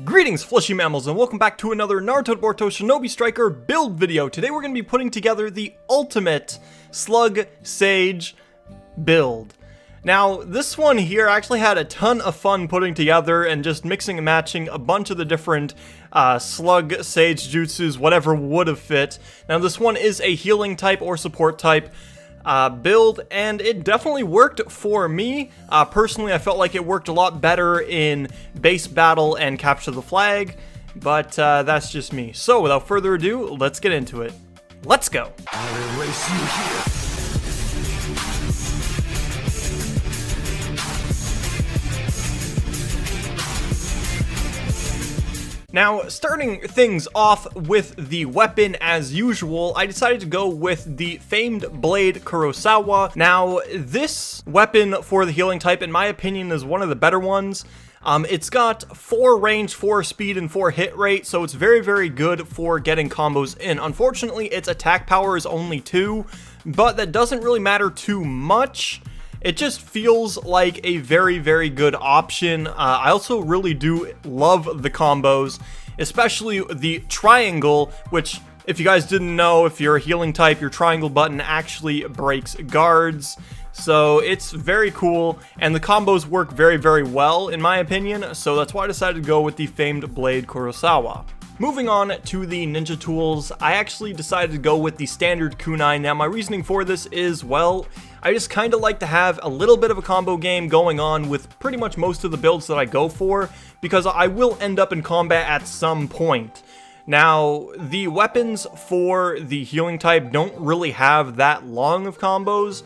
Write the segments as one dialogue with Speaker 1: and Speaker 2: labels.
Speaker 1: Greetings, fleshy mammals, and welcome back to another Naruto Boruto Shinobi Striker build video. Today we're going to be putting together the ultimate Slug Sage build. Now, this one here I actually had a ton of fun putting together and just mixing and matching a bunch of the different Slug Sage jutsus, whatever would have fit. Now, this one is a healing type or support type build, and it definitely worked for me. Personally, I felt like it worked a lot better in base battle and capture the flag, but that's just me. So without further ado, let's get into it. Let's go!
Speaker 2: I'll erase you here.
Speaker 1: Now, starting things off with the weapon as usual, I decided to go with the famed Blade Kurosawa. Now, this weapon for the healing type, in my opinion, is one of the better ones. It's got 4 range, 4 speed, and 4 hit rate, so it's very, very good for getting combos in. Unfortunately, its attack power is only 2, but that doesn't really matter too much. It just feels like a very, very good option. I also really do love the combos, especially the triangle, which, if you guys didn't know, if you're a healing type, your triangle button actually breaks guards. So it's very cool, and the combos work very, very well, in my opinion. So that's why I decided to go with the famed Blade Kurosawa. Moving on to the ninja tools, I actually decided to go with the standard kunai. Now, my reasoning for this is, well, I just kind of like to have a little bit of a combo game going on with pretty much most of the builds that I go for, because I will end up in combat at some point. Now, the weapons for the healing type don't really have that long of combos,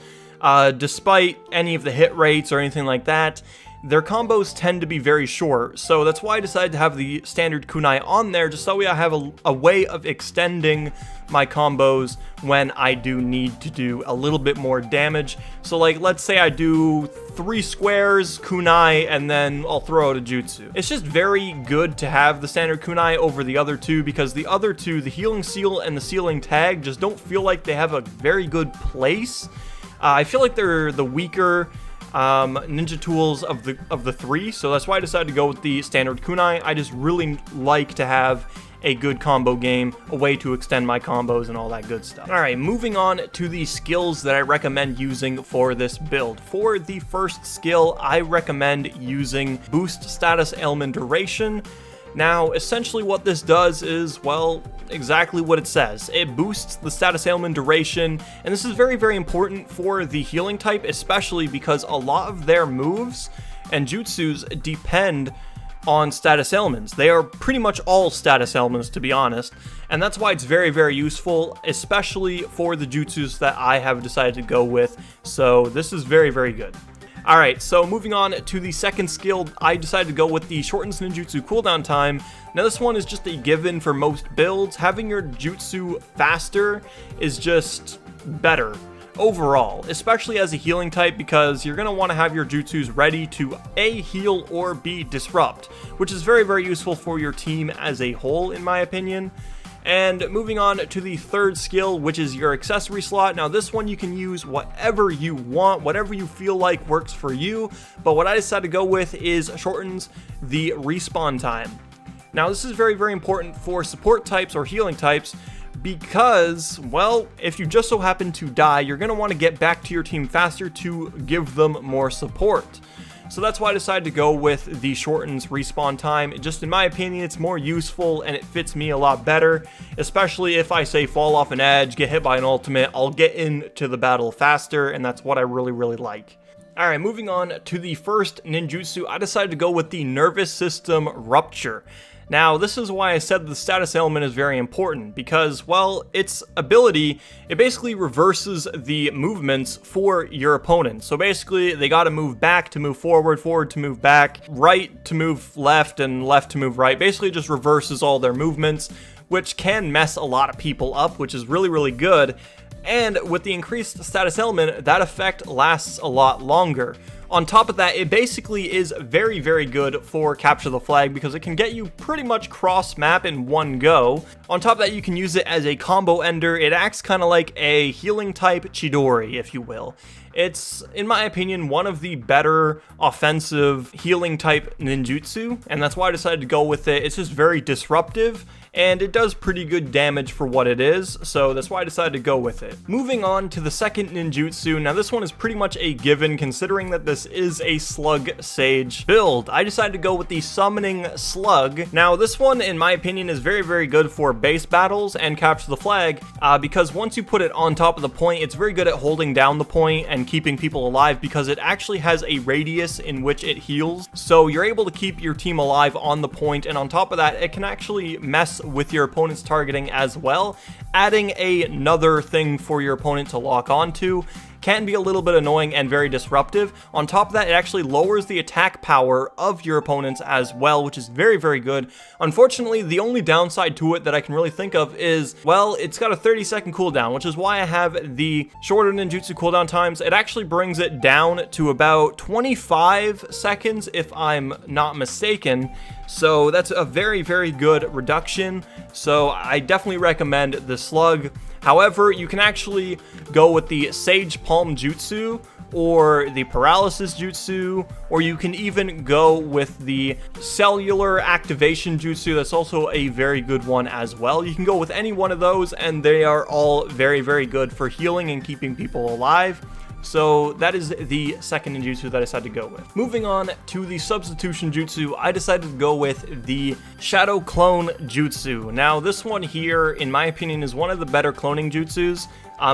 Speaker 1: despite any of the hit rates or anything like that. Their combos tend to be very short, so that's why I decided to have the standard kunai on there, just so I have a way of extending my combos when I do need to do a little bit more damage. So, like, let's say I do 3 squares, kunai, and then I'll throw out a jutsu. It's just very good to have the standard kunai over the other two, because the other two, the healing seal and the sealing tag, just don't feel like they have a very good place. I feel like they're the weaker ninja tools of the 3, so that's why I decided to go with the standard kunai. I just really like to have a good combo game, a way to extend my combos and all that good stuff. Alright, moving on to the skills that I recommend using for this build. For the first skill, I recommend using Boost Status Ailment Duration. Now, essentially what this does is, well, exactly what it says. It boosts the status ailment duration, and this is very, very important for the healing type, especially because a lot of their moves and jutsus depend on status ailments. They are pretty much all status ailments, to be honest, and that's why it's very, very useful, especially for the jutsus that I have decided to go with, so this is very, very good. Alright, so moving on to the second skill, I decided to go with the shortens ninjutsu cooldown time. Now, this one is just a given for most builds. Having your jutsu faster is just better overall, especially as a healing type, because you're going to want to have your jutsus ready to A, heal, or B, disrupt, which is very, very useful for your team as a whole, in my opinion. And moving on to the third skill, which is your accessory slot. Now, this one you can use whatever you want, whatever you feel like works for you, but what I decided to go with is shortens the respawn time. Now, this is very, very important for support types or healing types, because, well, if you just so happen to die, you're going to want to get back to your team faster to give them more support. So that's why I decided to go with the shortens respawn time. Just in my opinion, it's more useful and it fits me a lot better, especially if I say fall off an edge, get hit by an ultimate, I'll get into the battle faster, and that's what I really, really like. Alright, moving on to the first ninjutsu, I decided to go with the Nervous System Rupture. Now, this is why I said the status ailment is very important, because, well, its ability, it basically reverses the movements for your opponent. So basically, they gotta move back to move forward, forward to move back, right to move left, and left to move right. Basically, it just reverses all their movements, which can mess a lot of people up, which is really, really good. And with the increased status ailment, that effect lasts a lot longer. On top of that, it basically is very, very good for capture the flag because it can get you pretty much cross map in one go. On top of that, you can use it as a combo ender. It acts kind of like a healing type Chidori, if you will. It's, in my opinion, one of the better offensive healing type ninjutsu, and that's why I decided to go with it. It's just very disruptive, and it does pretty good damage for what it is, so that's why I decided to go with it. Moving on to the second ninjutsu. Now this one is pretty much a given considering that this is a Slug Sage build. I decided to go with the Summoning Slug. Now this one, in my opinion, is very, very good for base battles and capture the flag, because once you put it on top of the point, it's very good at holding down the point and keeping people alive because it actually has a radius in which it heals. So you're able to keep your team alive on the point, and on top of that, it can actually mess with your opponent's targeting as well, adding another thing for your opponent to lock onto. Can be a little bit annoying and very disruptive. On top of that, it actually lowers the attack power of your opponents as well, which is very, very good. Unfortunately, the only downside to it that I can really think of is, well, it's got a 30-second cooldown, which is why I have the shorter ninjutsu cooldown times. It actually brings it down to about 25 seconds, if I'm not mistaken. So that's a very, very good reduction. So I definitely recommend the Slug. However, you can actually go with the Sage Palm Jutsu or the Paralysis Jutsu, or you can even go with the Cellular Activation Jutsu. That's also a very good one as well. You can go with any one of those, and they are all very, very good for healing and keeping people alive. So that is the second ninjutsu that I decided to go with. Moving on to the Substitution Jutsu, I decided to go with the Shadow Clone Jutsu. Now this one here, in my opinion, is one of the better cloning jutsus.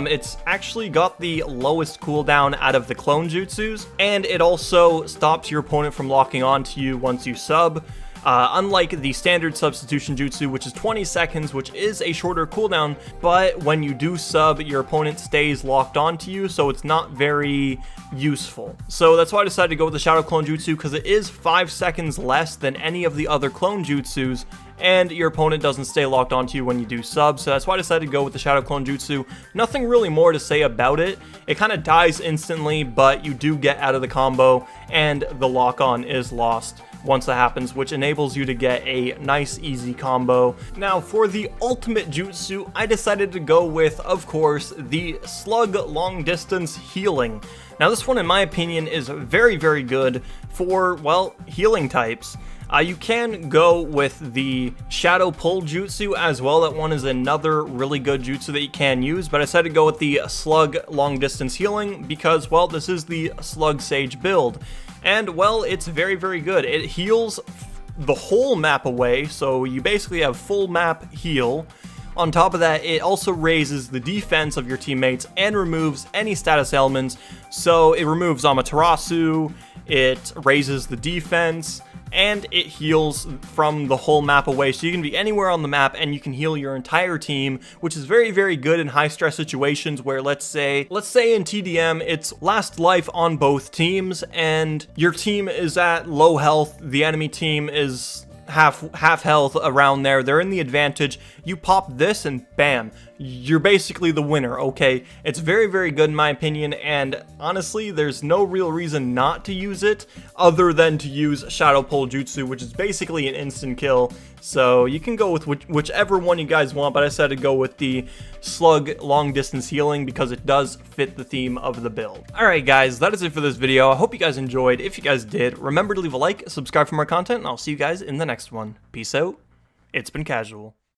Speaker 1: It's actually got the lowest cooldown out of the clone jutsus, and it also stops your opponent from locking onto you once you sub. Unlike the standard substitution jutsu, which is 20 seconds, which is a shorter cooldown, but when you do sub, your opponent stays locked onto you, so it's not very useful. So that's why I decided to go with the Shadow Clone Jutsu, because it is 5 seconds less than any of the other clone jutsus, and your opponent doesn't stay locked onto you when you do sub, so that's why I decided to go with the Shadow Clone Jutsu. Nothing really more to say about it. It kind of dies instantly, but you do get out of the combo, and the lock-on is lost once that happens, which enables you to get a nice, easy combo. Now, for the ultimate jutsu, I decided to go with, of course, the Slug Long Distance Healing. Now, this one, in my opinion, is very, very good for, well, healing types. You can go with the Shadow Pull Jutsu as well. That one is another really good jutsu that you can use, but I decided to go with the Slug Long Distance Healing because, well, this is the Slug Sage build. And, well, it's very, very good. It heals the whole map away, so you basically have full map heal. On top of that, it also raises the defense of your teammates and removes any status elements. So it removes Amaterasu, it raises the defense, and it heals from the whole map away, so you can be anywhere on the map and you can heal your entire team, which is very, very good in high stress situations where let's say in TDM it's last life on both teams and your team is at low health, the enemy team is half health around there, they're in the advantage. You pop this and bam, you're basically the winner. Okay, it's very, very good in my opinion, and honestly there's no real reason not to use it other than to use Shadow Pull Jutsu, which is basically an instant kill. So you can go with whichever one you guys want, but I decided to go with the Slug Long Distance Healing because it does fit the theme of the build. Alright guys, that is it for this video. I hope you guys enjoyed. If you guys did, remember to leave a like, subscribe for more content, and I'll see you guys in the next one. Peace out. It's been casual.